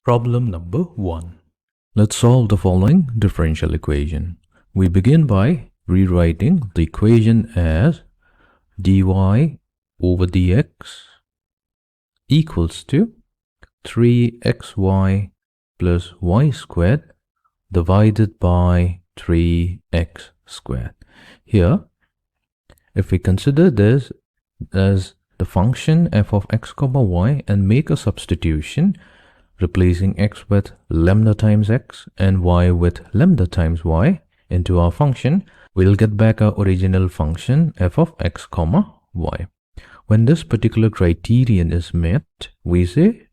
Problem number 1. Let's solve the following differential equation. We begin by rewriting the equation as dy over dx equals to 3xy plus y squared divided by 3x squared. Here, if we consider this as the function f of x comma y and make a substitution, replacing x with lambda times x and y with lambda times y into our function, we'll get back our original function f of x comma y. When this particular criterion is met, we say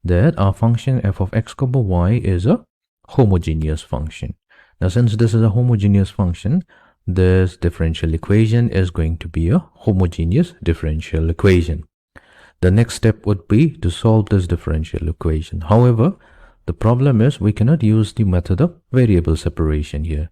that our function f of x comma y is a homogeneous function. Now, since this is a homogeneous function, this differential equation is going to be a homogeneous differential equation. The next step would be to solve this differential equation. However, the problem is we cannot use the method of variable separation here.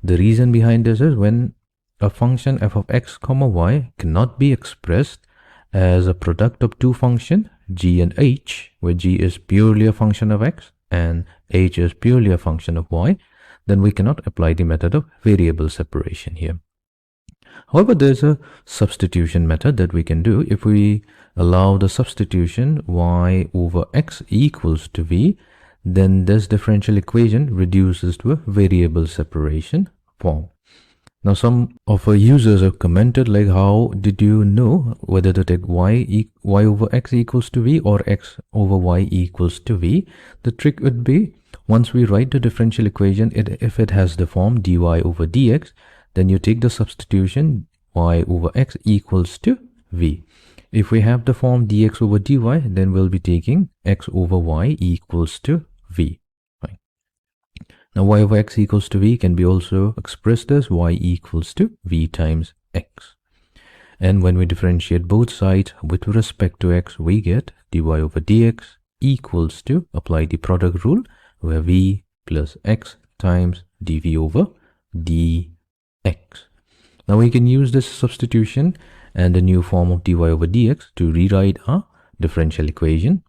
The reason behind this is when a function f of x comma y cannot be expressed as a product of two functions g and h, where g is purely a function of x and h is purely a function of y, then we cannot apply the method of variable separation here. However, there's a substitution method that we can do. If we allow the substitution y over x equals to v, then this differential equation reduces to a variable separation form. Now, some of our users have commented like, how did you know whether to take y over x equals to v or x over y equals to v? The trick would be, once we write the differential equation, if it has the form dy over dx, then you take the substitution y over x equals to v. If we have the form dx over dy, then we'll be taking x over y equals to v. Right. Now, y over x equals to v can be also expressed as y equals to v times x. And when we differentiate both sides with respect to x, we get dy over dx equals to, apply the product rule, where v plus x times dv over dx. Now we can use this substitution and the new form of dy over dx to rewrite our differential equation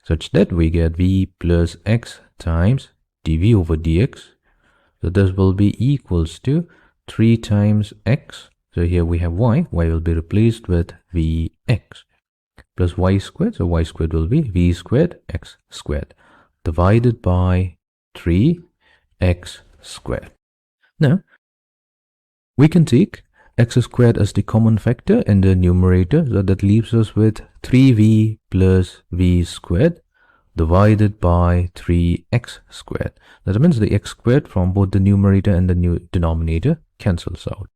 such that we get v plus x times dv over dx. So this will be equals to 3 times x. So here we have y will be replaced with vx plus y squared. So y squared will be v squared x squared divided by 3x squared. Now, we can take x squared as the common factor in the numerator, so that leaves us with 3v plus v squared divided by 3x squared. That means the x squared from both the numerator and the new denominator cancels out.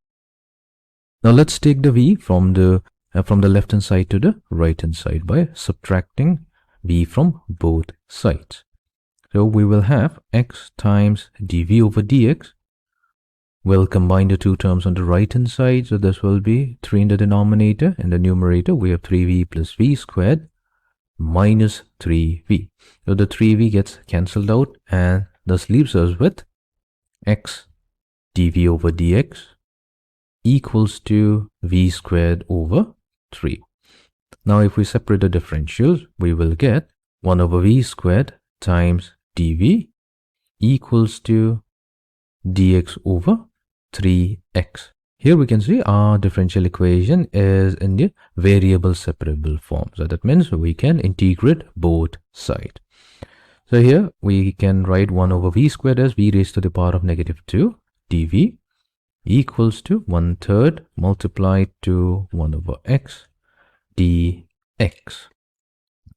Now let's take the v from the left hand side to the right hand side by subtracting v from both sides. So we will have x times dv over dx. We'll combine the two terms on the right hand side. So this will be 3 in the denominator. In the numerator, we have 3v plus v squared minus 3v. So the 3v gets cancelled out and thus leaves us with x dv over dx equals to v squared over 3. Now if we separate the differentials, we will get 1 over v squared times dv equals to dx over 3x. Here we can see our differential equation is in the variable separable form. So that means we can integrate both sides. So here we can write 1 over v squared as v raised to the power of -2 dv equals to 1/3 multiplied to 1 over x dx.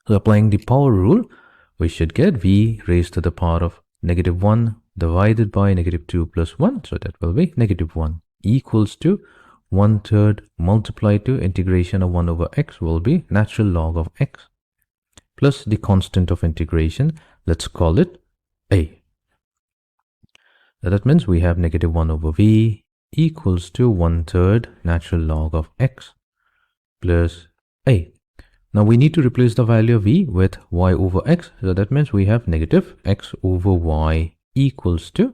So applying the power rule, we should get v raised to the power of -1 divided by -2 plus 1. So that will be -1 equals to 1/3 multiplied to integration of 1 over x will be natural log of x plus the constant of integration. Let's call it a. So that means we have -1 over v equals to 1/3 natural log of x plus a. Now we need to replace the value of v with y over x. So that means we have negative x over y equals to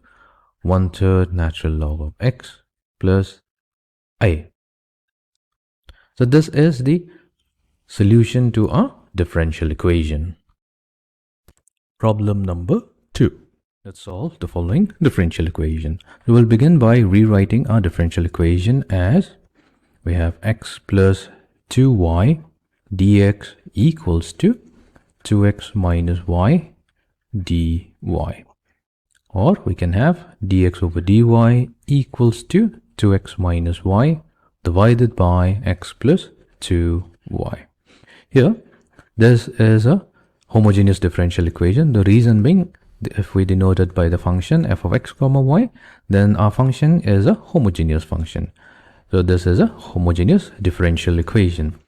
1/3 natural log of x plus a. So this is the solution to our differential equation. Problem number 2. Let's solve the following differential equation. We will begin by rewriting our differential equation as we have x plus 2y dx equals to 2x minus y dy. Or we can have dx over dy equals to 2x minus y divided by x plus 2y. Here, this is a homogeneous differential equation. The reason being, if we denote it by the function f of x comma y, then our function is a homogeneous function. So this is a homogeneous differential equation.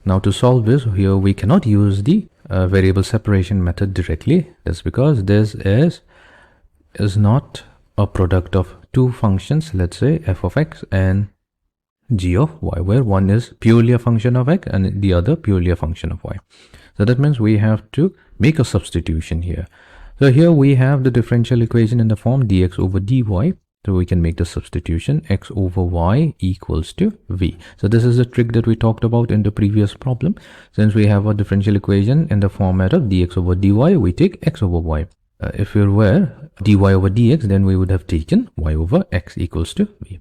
Now to solve this, here we cannot use the variable separation method directly. That's because this is not a product of two functions, let's say f of x and g of y, where one is purely a function of x and the other purely a function of y. So that means we have to make a substitution here. So here we have the differential equation in the form dx over dy. So we can make the substitution x over y equals to v. So this is the trick that we talked about in the previous problem. Since we have a differential equation in the format of dx over dy, we take x over y. If it were dy over dx, then we would have taken y over x equals to v.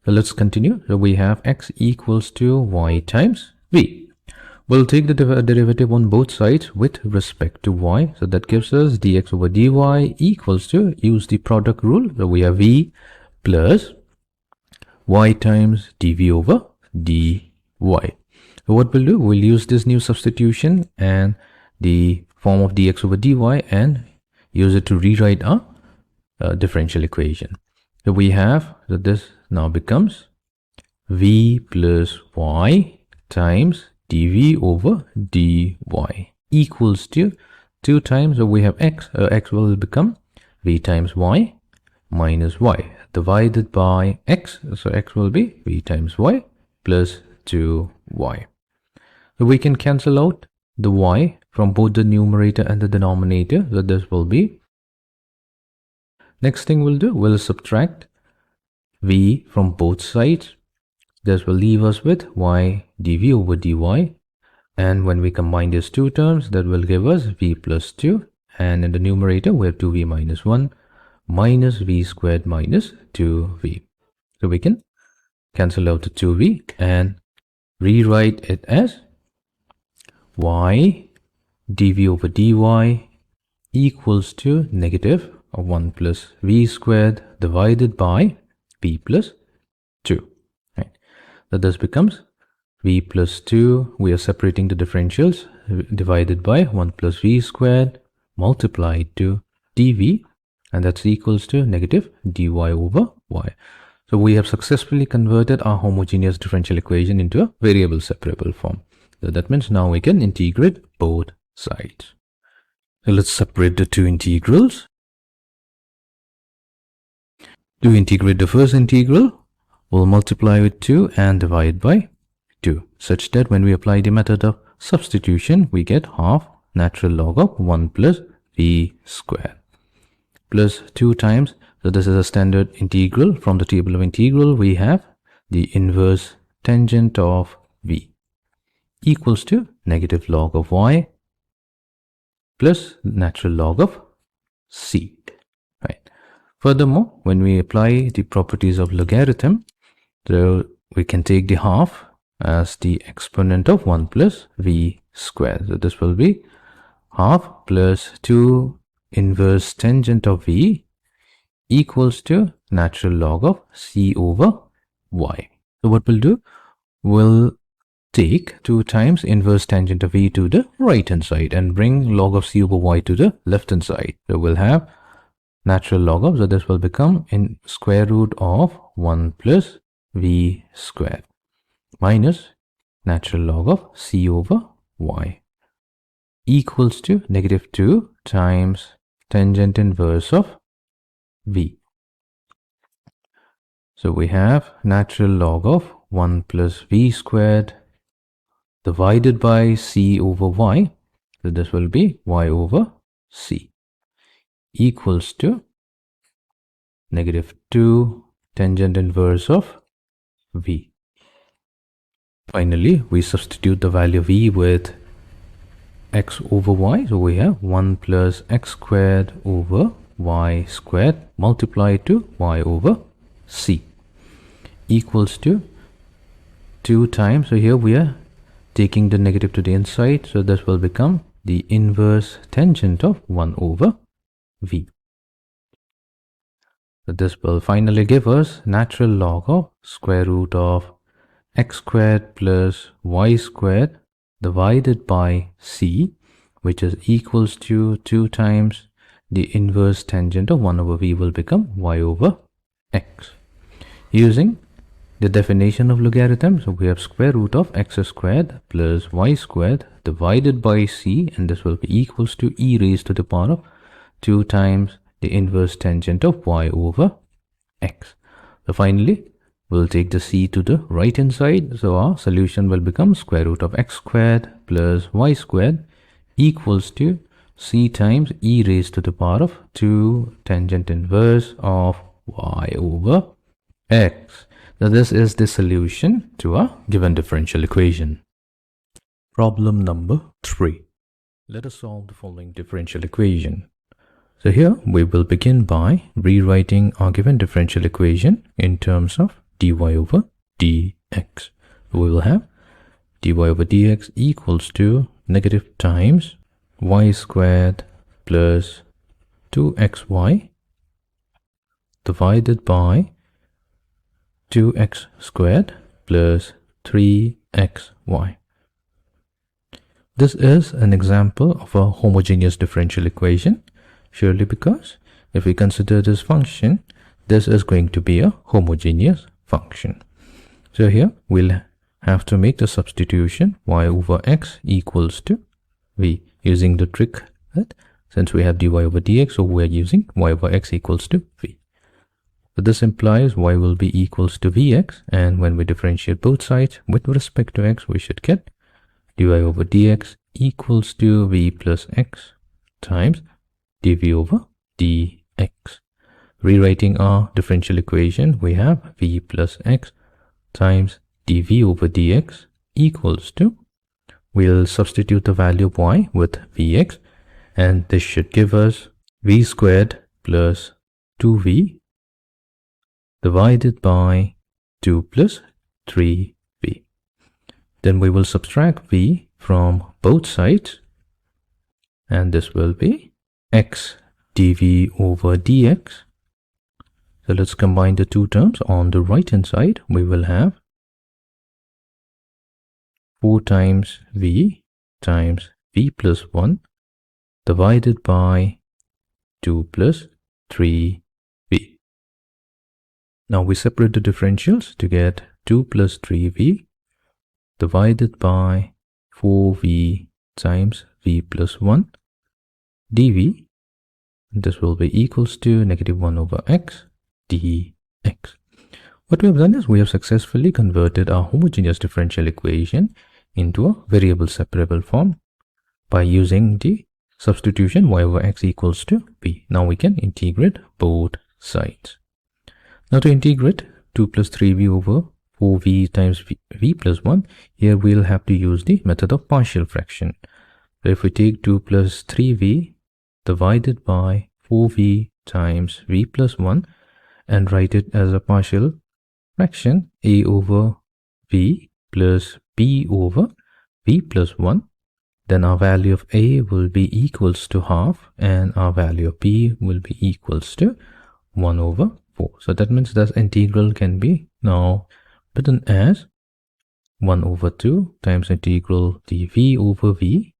So let's continue. So we have x equals to y times v. We'll take the derivative on both sides with respect to y. So that gives us dx over dy equals to, use the product rule. So we have v plus y times dv over dy. So what we'll do, we'll use this new substitution and the form of dx over dy and use it to rewrite our differential equation. So we have, so this now becomes v plus y times dv over dy equals to 2 times, so we have x, x will become v times y minus y divided by x, so x will be v times y plus 2y. So we can cancel out the y from both the numerator and the denominator, so this will be, next thing we'll do, we'll subtract v from both sides. This will leave us with y dv over dy, and when we combine these two terms, that will give us v plus 2, and in the numerator we have 2v minus 1 minus v squared minus 2v. So we can cancel out the 2v and rewrite it as y dv over dy equals to negative 1 plus v squared divided by v plus 2. So this becomes v plus 2, we are separating the differentials, divided by 1 plus v squared multiplied to dv, and that's equals to negative dy over y. So we have successfully converted our homogeneous differential equation into a variable separable form. So that means now we can integrate both sides. So let's separate the two integrals. To integrate the first integral, we'll multiply with 2 and divide by 2, such that when we apply the method of substitution, we get half natural log of 1 plus v squared plus 2 times, so this is a standard integral. From the table of integral, we have the inverse tangent of v equals to negative log of y plus natural log of c. Right. Furthermore, when we apply the properties of logarithm, so we can take the half as the exponent of 1 plus v squared. So this will be half plus 2 inverse tangent of v equals to natural log of c over y. So what we'll do, we'll take 2 times inverse tangent of v to the right hand side and bring log of c over y to the left hand side. So we'll have natural log of, so this will become in square root of 1 plus v squared minus natural log of c over y equals to negative 2 times tangent inverse of v. So we have natural log of 1 plus v squared divided by c over y, so this will be y over c equals to negative 2 tangent inverse of v. Finally, we substitute the value v with x over y. So we have 1 plus x squared over y squared multiplied to y over c equals to 2 times. So here we are taking the negative to the inside. So this will become the inverse tangent of 1 over v. So this will finally give us natural log of square root of x squared plus y squared divided by c, which is equals to 2 times the inverse tangent of 1 over v will become y over x. Using the definition of logarithm, so we have square root of x squared plus y squared divided by c, and this will be equals to e raised to the power of 2 times the inverse tangent of y over x. So finally, we'll take the c to the right hand side. So our solution will become square root of x squared plus y squared equals to c times e raised to the power of 2 tangent inverse of y over x. So this is the solution to our given differential equation. Problem number 3. Let us solve the following differential equation. So here we will begin by rewriting our given differential equation in terms of dy over dx. We will have dy over dx equals to negative times y squared plus 2xy divided by 2x squared plus 3xy. This is an example of a homogeneous differential equation, surely because if we consider this function, this is going to be a homogeneous function. So here we'll have to make the substitution y over x equals to v, using the trick that since we have dy over dx, so we're using y over x equals to v. So this implies y will be equals to vx, and when we differentiate both sides with respect to x, we should get dy over dx equals to v plus x times dv over dx. Rewriting our differential equation, we have v plus x times dv over dx equals to, we'll substitute the value of y with vx, and this should give us v squared plus 2v divided by 2 plus 3v. Then we will subtract v from both sides, and this will be x dv over dx. So let's combine the two terms. On the right hand side, we will have 4 times v plus 1 divided by 2 plus 3v. Now we separate the differentials to get 2 plus 3v divided by 4v times v plus 1 dv. This will be equals to negative 1 over x dx. What we have done is we have successfully converted our homogeneous differential equation into a variable separable form by using the substitution y over x equals to v. Now we can integrate both sides. Now to integrate 2 plus 3v over 4v times v plus 1, here we'll have to use the method of partial fraction. So if we take 2 plus 3v divided by 4v times v plus 1 and write it as a partial fraction, a over v plus b over v plus 1, then our value of a will be equals to half and our value of b will be equals to 1 over 4. So that means this integral can be now written as 1 over 2 times integral dv over v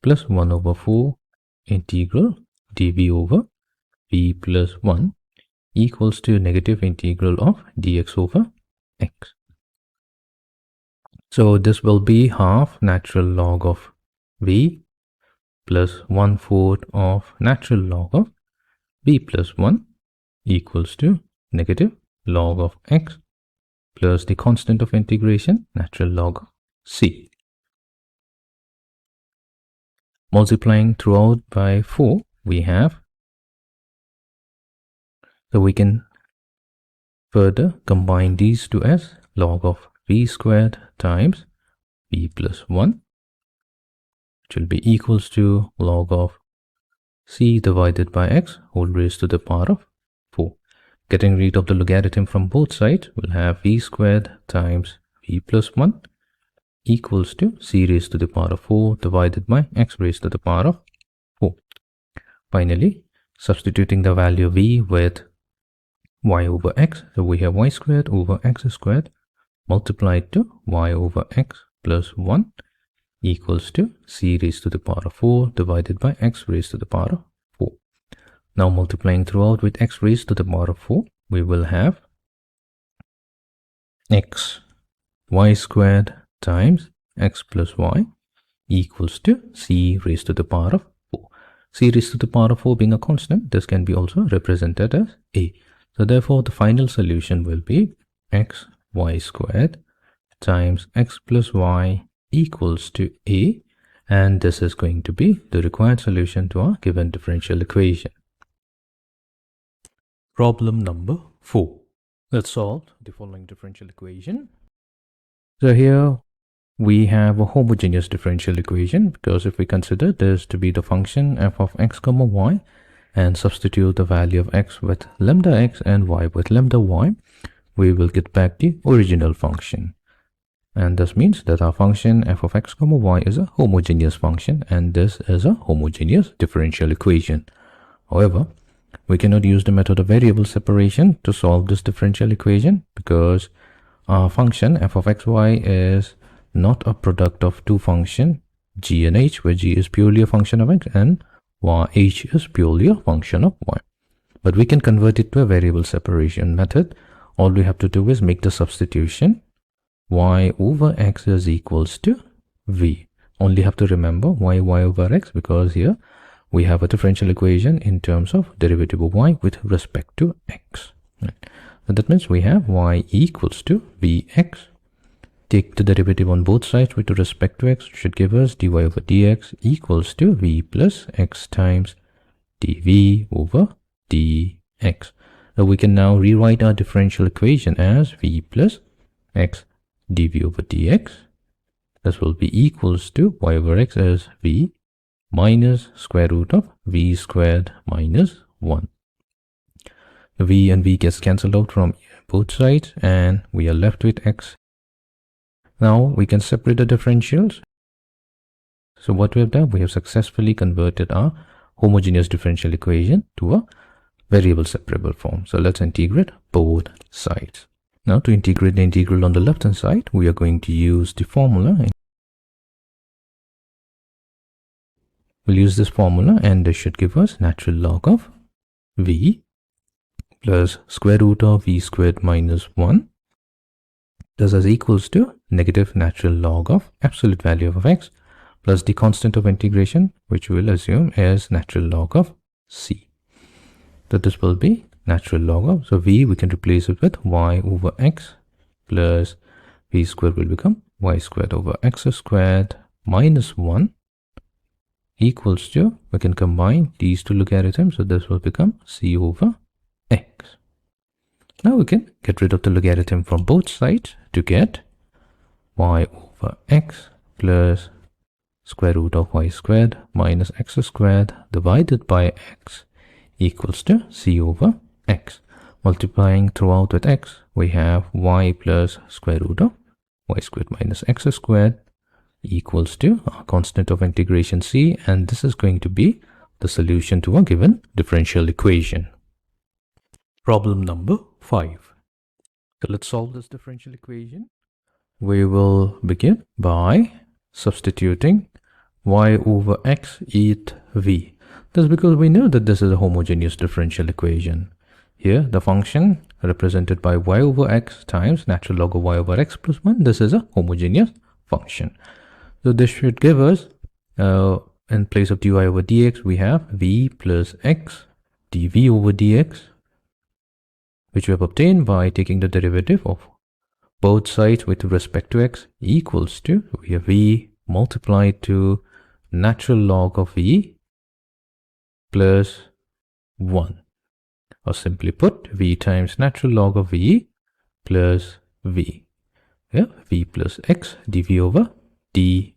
plus 1 over 4 integral dv over v plus 1 equals to negative integral of dx over x. So this will be half natural log of v plus 1/4 of natural log of v plus 1 equals to negative log of x plus the constant of integration natural log of c. Multiplying throughout by 4, we have, so we can further combine these two as log of v squared times v plus 1 which will be equals to log of c divided by x whole raised to the power of 4. Getting rid of the logarithm from both sides, we'll have v squared times v plus 1 equals to c raised to the power of 4 divided by x raised to the power of 4. Finally, substituting the value v with y over x, so we have y squared over x squared multiplied to y over x plus 1 equals to c raised to the power of 4 divided by x raised to the power of 4. Now multiplying throughout with x raised to the power of 4, we will have x y squared times x plus y equals to c raised to the power of 4. C raised to the power of 4 being a constant, this can be also represented as a. So therefore, the final solution will be x y squared times x plus y equals to a, and this is going to be the required solution to our given differential equation. Problem number 4. Let's solve the following differential equation. So here we have a homogeneous differential equation, because if we consider this to be the function f of x comma y and substitute the value of x with lambda x and y with lambda y, we will get back the original function. And this means that our function f of x comma y is a homogeneous function, and this is a homogeneous differential equation. However, we cannot use the method of variable separation to solve this differential equation, because our function f of xy is not a product of two functions g and h, where g is purely a function of x and h is purely a function of y. But we can convert it to a variable separation method. All we have to do is make the substitution y over x is equals to v. Only have to remember y over x, because here we have a differential equation in terms of derivative of y with respect to x. So that means we have y equals to vx. Take the derivative on both sides with respect to x, should give us dy over dx equals to v plus x times dv over dx. So we can now rewrite our differential equation as v plus x dv over dx. This will be equals to y over x as v minus square root of v squared minus 1. V and v gets cancelled out from both sides, and we are left with x. Now we can separate the differentials. So what we have done, we have successfully converted our homogeneous differential equation to a variable separable form. So let's integrate both sides. Now to integrate the integral on the left hand side, we are going to use the formula. We'll use this formula, and this should give us natural log of v plus square root of v squared minus 1. This is equals to negative natural log of absolute value of x plus the constant of integration, which we will assume is natural log of c. So this will be natural log of, so v we can replace it with y over x plus v squared will become y squared over x squared minus 1 equals to, we can combine these two logarithms, so this will become c over x. Now we can get rid of the logarithm from both sides to get y over x plus square root of y squared minus x squared divided by x equals to c over x. Multiplying throughout with x, we have y plus square root of y squared minus x squared equals to our constant of integration c, and this is going to be the solution to a given differential equation. Problem number 5. So let's solve this differential equation. We will begin by substituting y over x eat v. That's because we know that this is a homogeneous differential equation. Here the function represented by y over x times natural log of y over x plus 1, this is a homogeneous function. So this should give us, in place of dy over dx, we have v plus x dv over dx, which we have obtained by taking the derivative of both sides with respect to x equals to, we have v multiplied to natural log of v plus 1. Or simply put, v times natural log of v plus v. Yeah, v plus x dv over dx.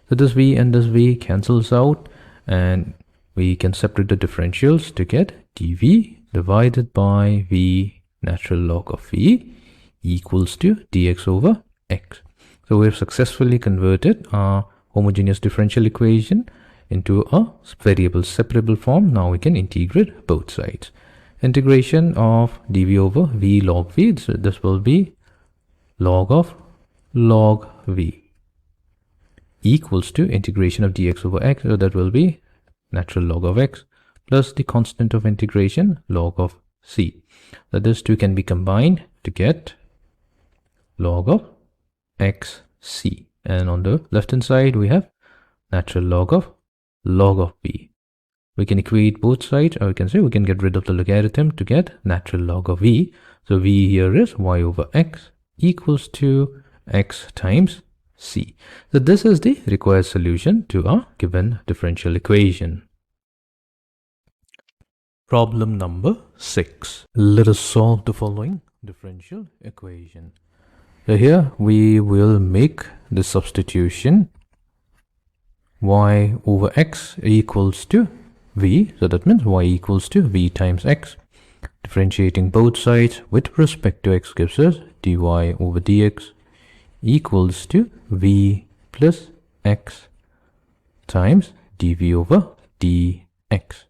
So So this v and this v cancels out, and we can separate the differentials to get dv divided by v natural log of v equals to dx over x. So we have successfully converted our homogeneous differential equation into a variable separable form. Now we can integrate both sides. Integration of dv over v log v, so this will be log of log v equals to integration of dx over x, so that will be natural log of x plus the constant of integration log of c. So this two can be combined to get log of xc, and on the left hand side we have natural log of v. We can equate both sides, or we can say we can get rid of the logarithm to get natural log of v. So v here is y over x equals to x times c. So this is the required solution to our given differential equation. Problem number 6. Let us solve the following differential equation. So here we will make the substitution y over x equals to v. So that means y equals to v times x. Differentiating both sides with respect to x gives us dy over dx equals to v plus x times dv over dx.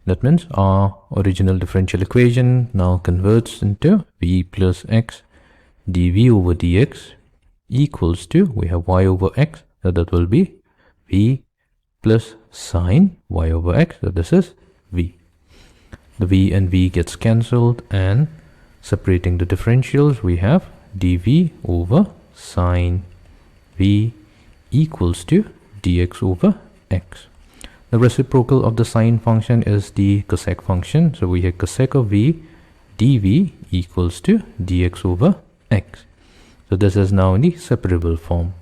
That means our original differential equation now converts into v plus x dv over dx equals to, we have y over x, so that will be v plus sine y over x, so this is v. The v and v gets cancelled, and separating the differentials we have dv over sine v equals to dx over x. The reciprocal of the sine function is the cosec function, so we have cosec of v dv equals to dx over x. So this is now in the separable form.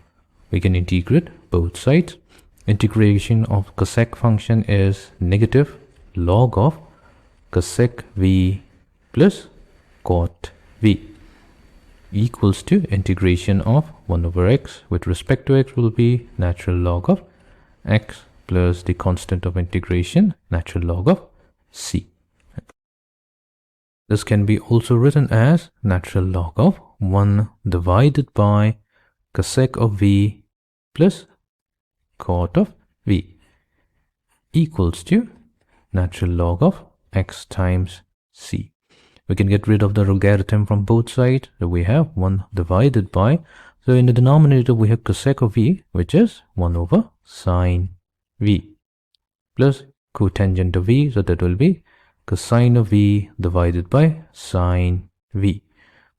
We can integrate both sides. Integration of cosec function is negative log of cosec v plus cot v equals to integration of 1 over x with respect to x will be natural log of x plus the constant of integration natural log of c. This can be also written as natural log of 1 divided by cosec of v plus cot of v equals to natural log of x times c. We can get rid of the logarithm from both sides, so we have 1 divided by, so in the denominator we have cosec of v, which is 1 over sine v plus cotangent of v, so that will be cosine of v divided by sine v,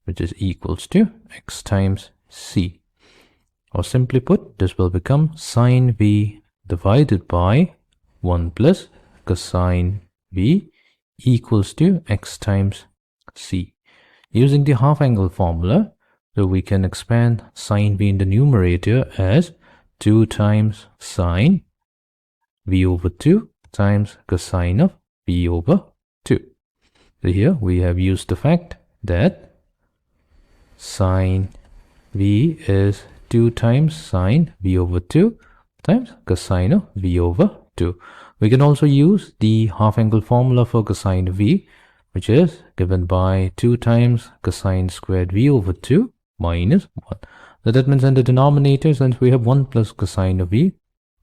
which is equals to x times c. Or simply put, this will become sine v divided by 1 plus cosine v equals to x times c. Using the half angle formula, so we can expand sine v in the numerator as 2 times sine v over 2 times cosine of v over 2. So here we have used the fact that sine v is 2 times sine v over 2 times cosine of v over 2. We can also use the half angle formula for cosine v, which is given by 2 times cosine squared v over 2 minus 1. So that means in the denominator, since we have 1 plus cosine of v,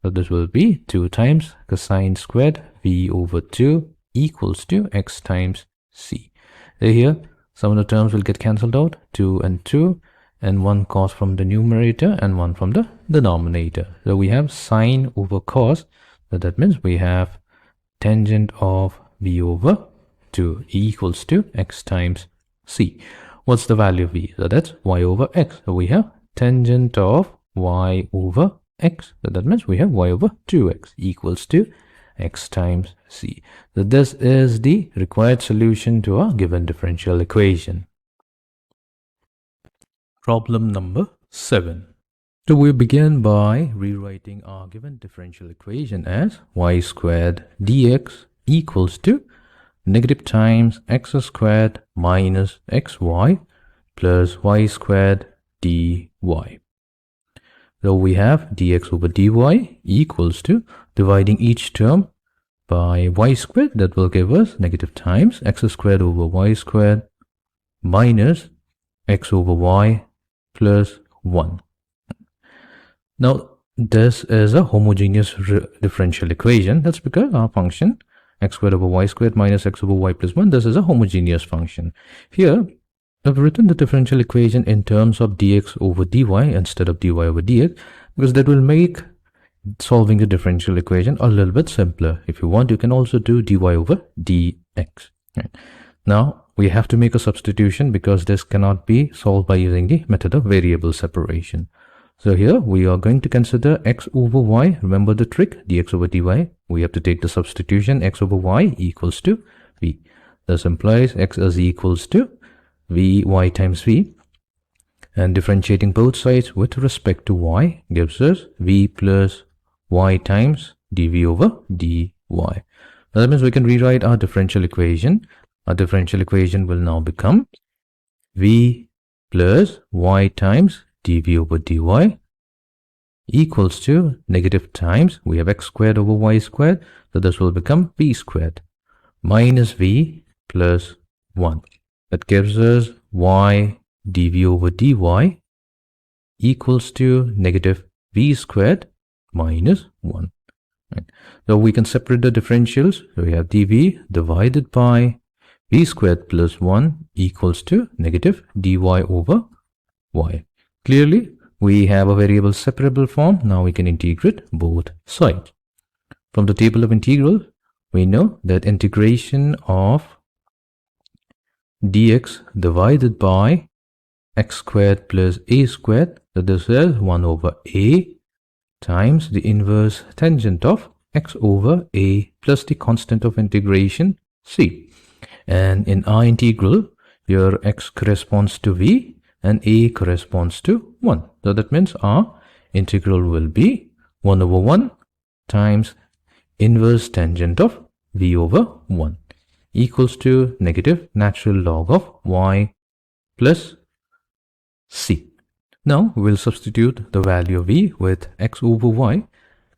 so this will be 2 times cosine squared v over 2 equals to x times c. So here, some of the terms will get cancelled out, 2 and 2, and 1 cos from the numerator and 1 from the denominator. So we have sine over cos, so that means we have tangent of v over 2 equals to x times c. What's the value of v? So that's y over x. So we have tangent of y over x. So that means we have y over 2x equals to x times c. So this is the required solution to our given differential equation. Problem number 7. So we begin by rewriting our given differential equation as y squared dx equals to negative times x squared minus xy plus y squared dy. So we have dx over dy equals to dividing each term by y squared. That will give us negative times x squared over y squared minus x over y plus 1. Now this is a homogeneous differential equation. That's because our function x squared over y squared minus x over y plus 1, this is a homogeneous function. Here I've written the differential equation in terms of dx over dy instead of dy over dx, because that will make solving the differential equation a little bit simpler. If you want, you can also do dy over dx. Right. Now we have to make a substitution because this cannot be solved by using the method of variable separation. So here we are going to consider x over y. Remember the trick, dx over dy. We have to take the substitution x over y equals to v. This implies x is equals to vy times v. And differentiating both sides with respect to y gives us v plus y times dv over dy. That means we can rewrite our differential equation. Our differential equation will now become v plus y times dv over dy equals to negative times, we have x squared over y squared, so this will become v squared minus v plus 1. That gives us y dv over dy equals to negative v squared minus 1. Right. So we can separate the differentials. So we have dv divided by v squared plus 1 equals to negative dy over y. Clearly, we have a variable separable form. Now we can integrate both sides. From the table of integrals, we know that integration of dx divided by x squared plus a squared, so this is 1 over a times the inverse tangent of x over a plus the constant of integration c. And in our integral, your x corresponds to v and a corresponds to 1. So that means our integral will be 1 over 1 times inverse tangent of v over 1 equals to negative natural log of y plus c. Now we'll substitute the value of v with x over y,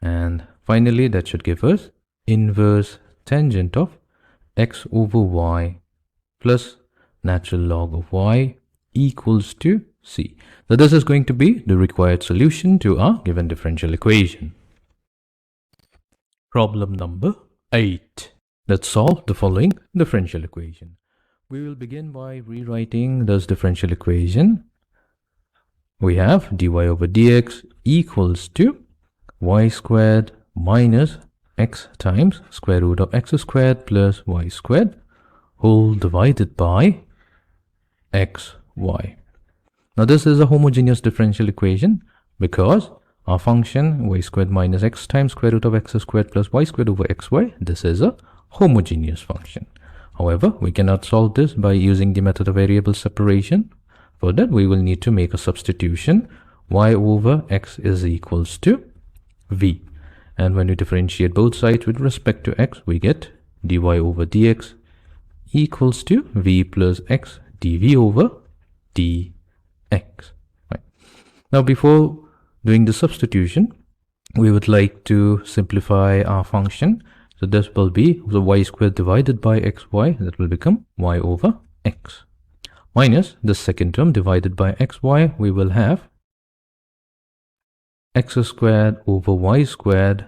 and finally that should give us inverse tangent of x over y plus natural log of y equals to c. So this is going to be the required solution to our given differential equation. Problem number 8. Let's solve the following differential equation. We will begin by rewriting this differential equation. We have dy over dx equals to y squared minus x times square root of x squared plus y squared whole divided by xy. Now this is a homogeneous differential equation because our function y squared minus x times square root of x squared plus y squared over xy, this is a homogeneous function. However, we cannot solve this by using the method of variable separation. For that, we will need to make a substitution. Y over x is equals to v. And when we differentiate both sides with respect to x, we get dy over dx equals to v plus x dv over dx. Right. Now, before doing the substitution, we would like to simplify our function. So this will be the y squared divided by xy, that will become y over x. Minus the second term divided by xy, we will have x squared over y squared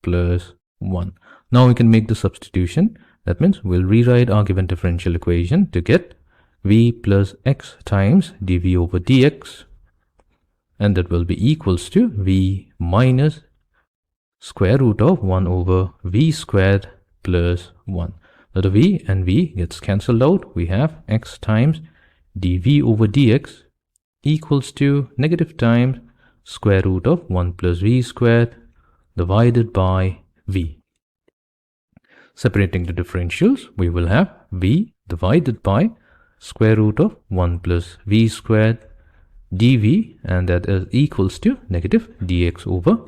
plus 1. Now we can make the substitution. That means we'll rewrite our given differential equation to get v plus x times dv over dx, and that will be equals to v minus square root of 1 over v squared plus 1. So the v and v gets cancelled out. We have x times dv over dx equals to negative times square root of 1 plus v squared divided by v. Separating the differentials, we will have v divided by square root of 1 plus v squared dv, and that is equals to negative dx over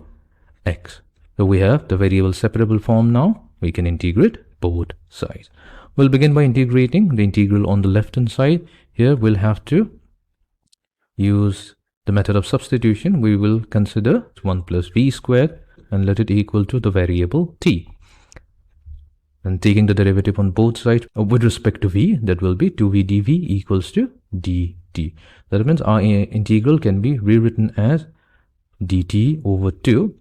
x. So we have the variable separable form now. We can integrate both sides. We'll begin by integrating the integral on the left hand side. Here we'll have to use the method of substitution, we will consider 1 plus v squared and let it equal to the variable t. And taking the derivative on both sides with respect to v, that will be 2v dv equals to dt. That means our integral can be rewritten as dt over 2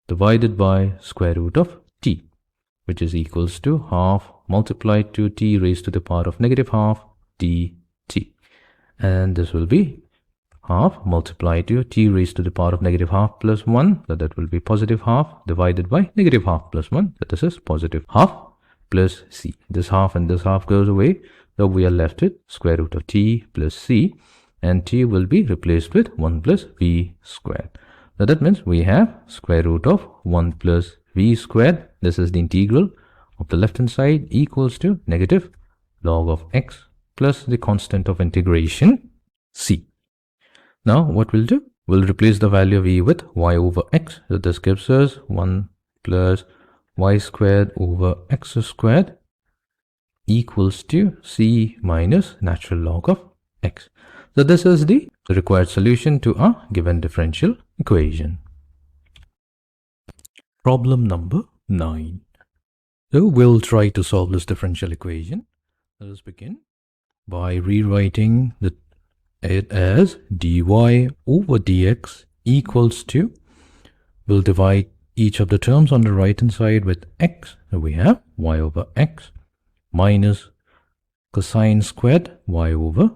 divided by square root of t, which is equals to half multiplied to t raised to the power of negative half dt. And this will be half multiplied to t raised to the power of negative half plus 1, so that will be positive half divided by negative half plus 1, so this is positive half plus c. This half and this half goes away, so we are left with square root of t plus c, and t will be replaced with 1 plus v squared. So that means we have square root of 1 plus v squared. This is the integral of the left hand side equals to negative log of x plus the constant of integration c. Now what we'll do, we'll replace the value of v with y over x. So this gives us 1 plus y squared over x squared equals to c minus natural log of x. So this is the required solution to our given differential equation. Problem number 9. So we'll try to solve this differential equation. Let us begin by rewriting it as dy over dx equals to, we'll divide each of the terms on the right hand side with x. So we have y over x minus cosine squared y over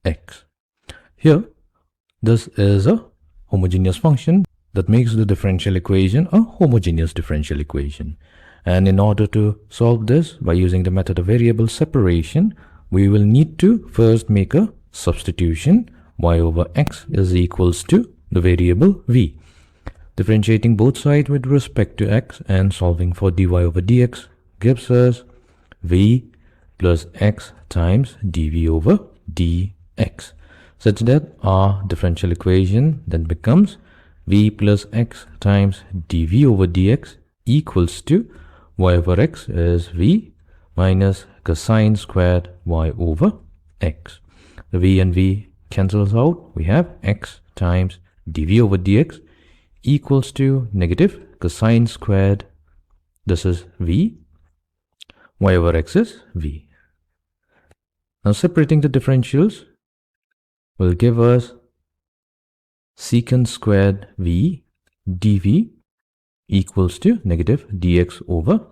x. Here, this is a homogeneous function that makes the differential equation a homogeneous differential equation. And in order to solve this by using the method of variable separation, we will need to first make a substitution. Y over x is equals to the variable v. Differentiating both sides with respect to x and solving for dy over dx gives us v plus x times dv over dx, such that our differential equation then becomes v plus x times dv over dx equals to y over x is v minus cosine squared y over x. The v and v cancels out. We have x times dv over dx equals to negative cosine squared, this is v, y over x is v. Now separating the differentials will give us secant squared v dv equals to negative dx over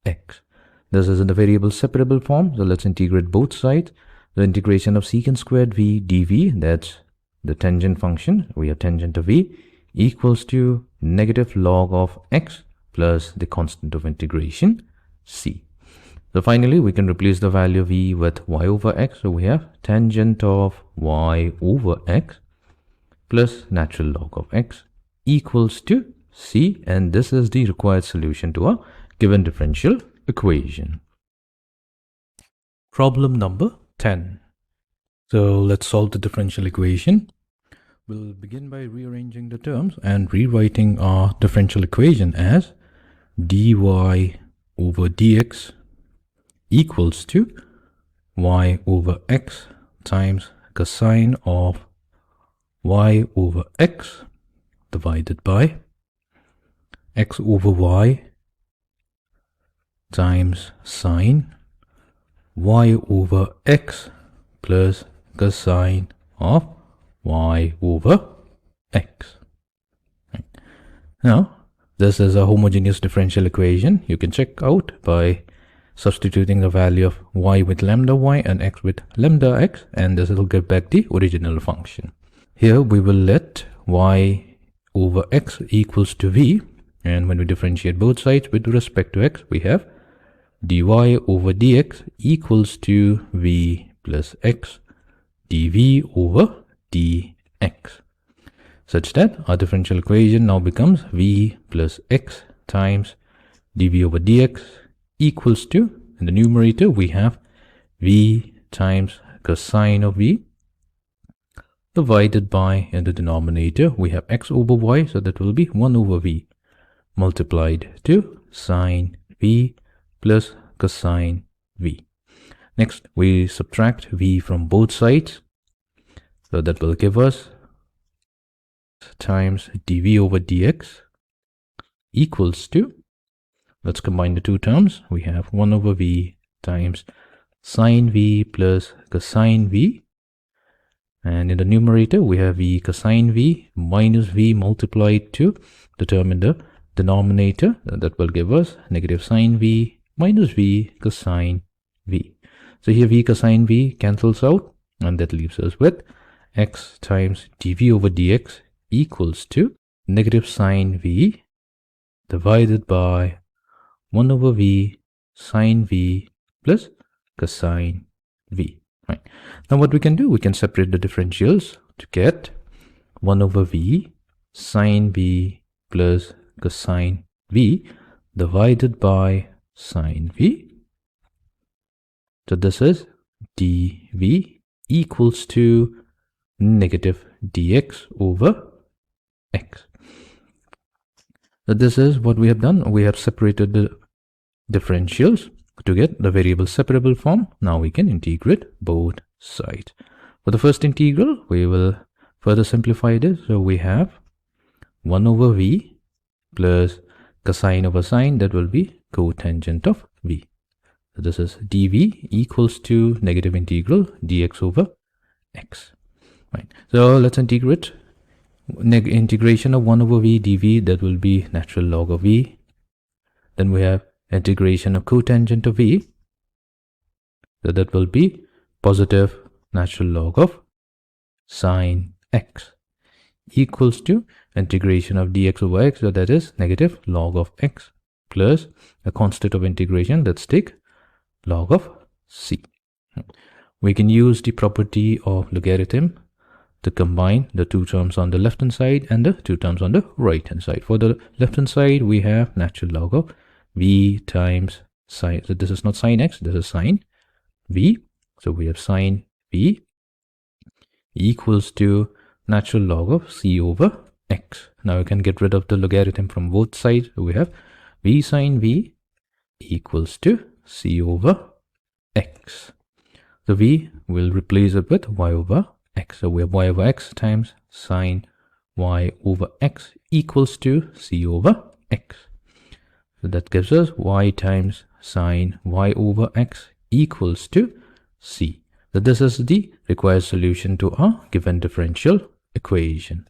x. This is in the variable separable form, so let's integrate both sides. The integration of secant squared v dv, that's the tangent function, we have tangent of v, equals to negative log of x plus the constant of integration c. So finally, we can replace the value of v with y over x. So we have tangent of y over x plus natural log of x equals to c, and this is the required solution to our given differential equation. Problem number 10. So let's solve the differential equation. We'll begin by rearranging the terms and rewriting our differential equation as dy over dx equals to y over x times cosine of y over x divided by x over y times sine y over x plus cosine of y over x. Right. Now, this is a homogeneous differential equation. You can check out by substituting the value of y with lambda y and x with lambda x, and this will give back the original function. Here we will let y over x equals to v, and when we differentiate both sides with respect to x, we have dy over dx equals to v plus x dv over dx, such that our differential equation now becomes v plus x times dv over dx equals to, in the numerator we have v times cosine of v divided by, in the denominator we have x over y, so that will be 1 over v multiplied to sine v plus cosine v. Next, we subtract v from both sides, so that will give us times dv over dx equals to, let's combine the two terms. We have 1 over v times sine v plus cosine v. And in the numerator, we have v cosine v minus v multiplied to the term in the denominator. That will give us negative sine v minus v cosine v. So here v cosine v cancels out, and that leaves us with x times dv over dx equals to negative sine v divided by 1 over v sine v plus cosine v. Right. Now what we can do, we can separate the differentials to get 1 over v sine v plus cosine v divided by sine v. So this is dv equals to negative dx over x. So this is what we have done. We have separated the differentials to get the variable separable form. Now we can integrate both sides. For the first integral, we will further simplify this. So we have 1 over v plus cosine over sine, that will be cotangent of v. So this is dv equals to negative integral dx over x. Right. So let's integrate. Integration of 1 over v dv, that will be natural log of v. Then we have integration of cotangent of v, so that will be positive natural log of sine x equals to integration of dx over x, so that is negative log of x plus a constant of integration, let's take log of c. We can use the property of logarithm to combine the two terms on the left hand side and the two terms on the right hand side. For the left hand side, we have natural log of v times sine. So this is not sine x, this is sine v. So we have sine v equals to natural log of c over x. Now we can get rid of the logarithm from both sides. So we have v sine v equals to c over x. So v will replace it with y over x. So we have y over x times sine y over x equals to c over x. So that gives us y times sine y over x equals to c. So this is the required solution to our given differential equation.